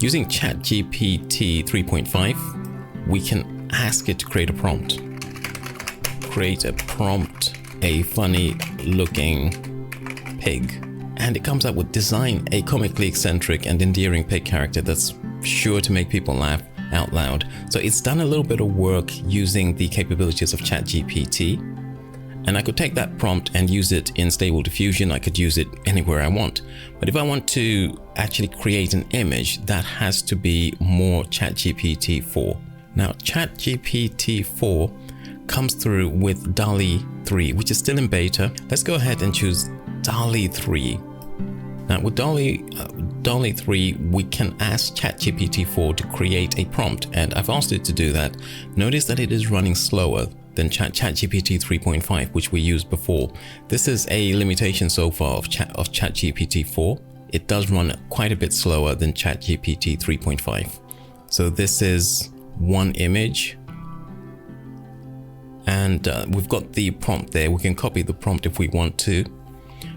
Using ChatGPT 3.5, we can ask it to create a prompt. Create a prompt, a funny looking pig. And it comes up with design a comically eccentric and endearing pig character that's sure to make people laugh out loud. So it's done a little bit of work using the capabilities of ChatGPT. And I could take that prompt and use it in Stable Diffusion. I could use it anywhere I want. But if I want to actually create an image, that has to be more ChatGPT 4. Now, ChatGPT 4 comes through with DALL-E 3, which is still in beta. Let's go ahead and choose DALL-E 3. Now with DALL-E 3, we can ask ChatGPT 4 to create a prompt, and I've asked it to do that. Notice that it is running slower than ChatGPT 3.5, which we used before. This is a limitation so far of ChatGPT 4. It does run quite a bit slower than ChatGPT 3.5. So this is one image. And we've got the prompt there. We can copy the prompt if we want to.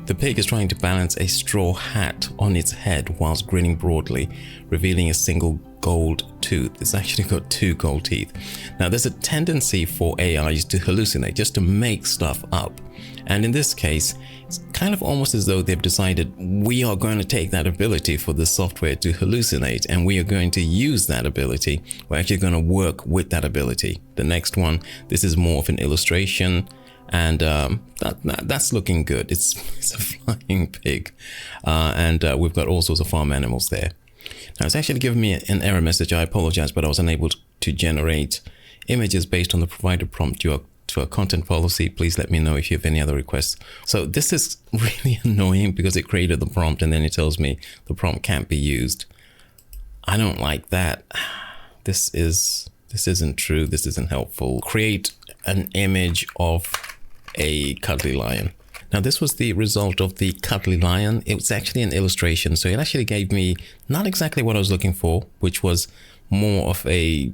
The pig is trying to balance a straw hat on its head whilst grinning broadly, revealing a single gold tooth. It's actually got 2 gold teeth. Now, there's a tendency for AIs to hallucinate, just to make stuff up. And in this case, it's kind of almost as though they've decided we are going to take that ability for the software to hallucinate, and we are going to use that ability. We're actually going to work with that ability. The next one, this is more of an illustration. And that's looking good. It's a flying pig, and we've got all sorts of farm animals there. Now it's actually giving me an error message. I apologize, but I was unable to generate images based on the provided prompt to our content policy. Please let me know if you have any other requests. So this is really annoying because it created the prompt and then it tells me the prompt can't be used. I don't like that. This isn't true. This isn't helpful. Create an image of a cuddly lion. Now this was the result of the cuddly lion. It was actually an illustration, so it actually gave me not exactly what I was looking for, which was more of a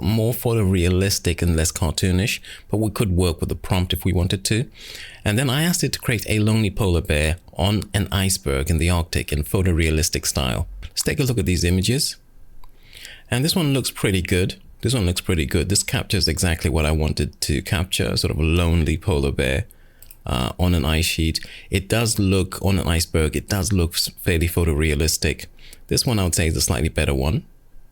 more photorealistic and less cartoonish, but we could work with the prompt if we wanted to. And then I asked it to create a lonely polar bear on an iceberg in the Arctic in photorealistic style. Let's take a look at these images. And this one looks pretty good. This captures exactly what I wanted to capture, sort of a lonely polar bear on an ice sheet. It does look, on an iceberg, it does look fairly photorealistic. This one I would say is a slightly better one.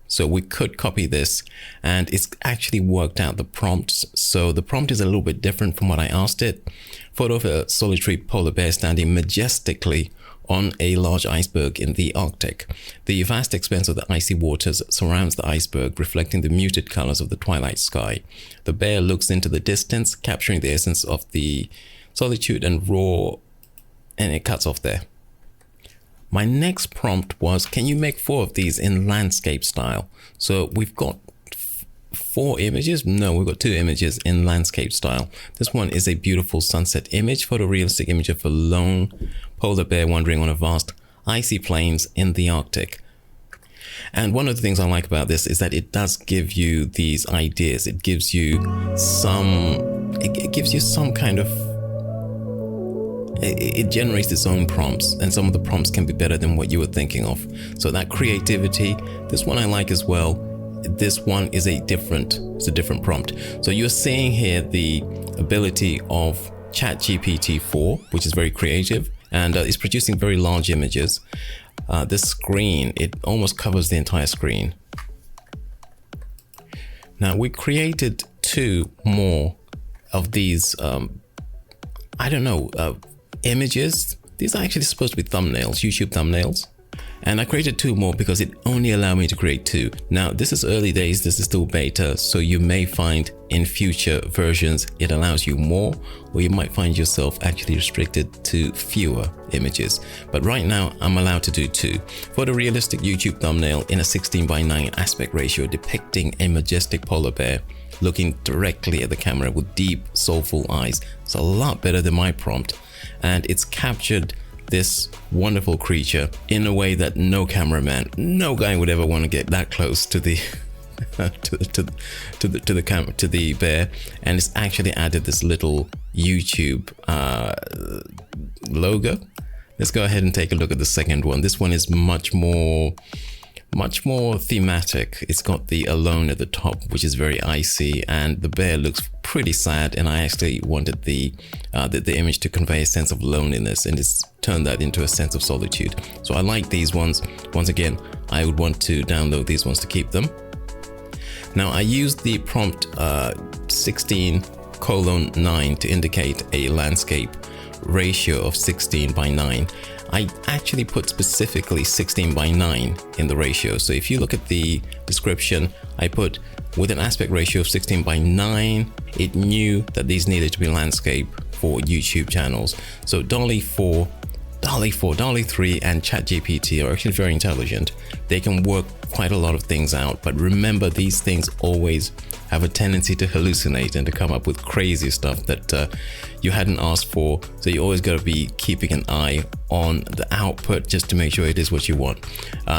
So we could copy this, and it's actually worked out the prompts. So the prompt is a little bit different from what I asked it. Photo of a solitary polar bear standing majestically on a large iceberg in the Arctic. The vast expanse of the icy waters surrounds the iceberg, reflecting the muted colors of the twilight sky. The bear looks into the distance, capturing the essence of the solitude and raw, and it cuts off there. My next prompt was, can you make 4 of these in landscape style? So we've got 4 images. No, we've got 2 images in landscape style. This one is a beautiful sunset image, photorealistic image of a lone polar bear wandering on a vast icy plains in the Arctic. And one of the things I like about this is that it does give you these ideas. It gives you some, it gives you some kind of, it generates its own prompts, and some of the prompts can be better than what you were thinking of. So that creativity, this one I like as well. This one is it's a different prompt. So you're seeing here the ability of ChatGPT 4, which is very creative, and it's producing very large images. This screen, it almost covers the entire screen. Now we created 2 more of these, images. These are actually supposed to be thumbnails, YouTube thumbnails. And I created 2 more because it only allowed me to create 2. Now, this is early days, this is still beta, so you may find in future versions it allows you more, or you might find yourself actually restricted to fewer images. But right now, I'm allowed to do 2. Photorealistic YouTube thumbnail in a 16:9 aspect ratio depicting a majestic polar bear looking directly at the camera with deep, soulful eyes. It's a lot better than my prompt, and it's captured this wonderful creature in a way that no cameraman, no guy would ever want to get that close to the to the bear. And it's actually added this little YouTube logo. Let's go ahead and take a look at the second one. This one is much more much more thematic. It's got the alone at the top, which is very icy, and the bear looks pretty sad, and I actually wanted the image to convey a sense of loneliness, and it's turned that into a sense of solitude. So I like these ones. Once again, I would want to download these ones to keep them. Now I used the prompt 16:9 to indicate a landscape ratio of 16:9. I actually put specifically 16:9 in the ratio. So if you look at the description, I put with an aspect ratio of 16:9, it knew that these needed to be landscape for YouTube channels. So DALL-E 4, DALL-E 4, DALL-E 3 and ChatGPT are actually very intelligent. They can work quite a lot of things out, but remember, these things always have a tendency to hallucinate and to come up with crazy stuff that you hadn't asked for. So you always got to be keeping an eye on the output just to make sure it is what you want.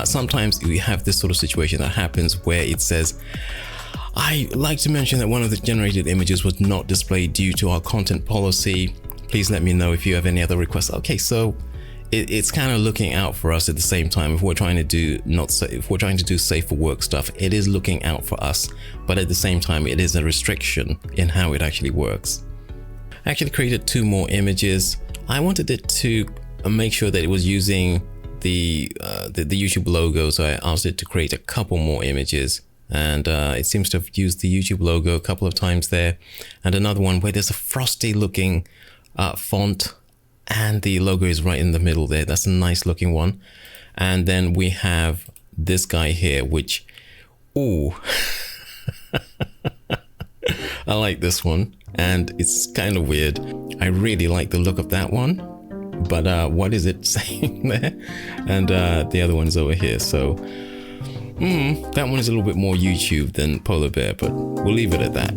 Sometimes we have this sort of situation that happens where it says, I like to mention that one of the generated images was not displayed due to our content policy. Please let me know if you have any other requests. Okay, so it's kind of looking out for us at the same time. If we're trying to do safe for work stuff, it is looking out for us, but at the same time, it is a restriction in how it actually works. I actually created 2 more images. I wanted it to make sure that it was using the YouTube logo, so I asked it to create a couple more images, and it seems to have used the YouTube logo a couple of times there, and another one where there's a frosty looking font and the logo is right in the middle there. That's a nice looking one. And then we have this guy here, which, ooh, I like this one, and it's kind of weird. I really like the look of that one, but what is it saying there? And the other one's over here. So that one is a little bit more YouTube than polar bear, but we'll leave it at that.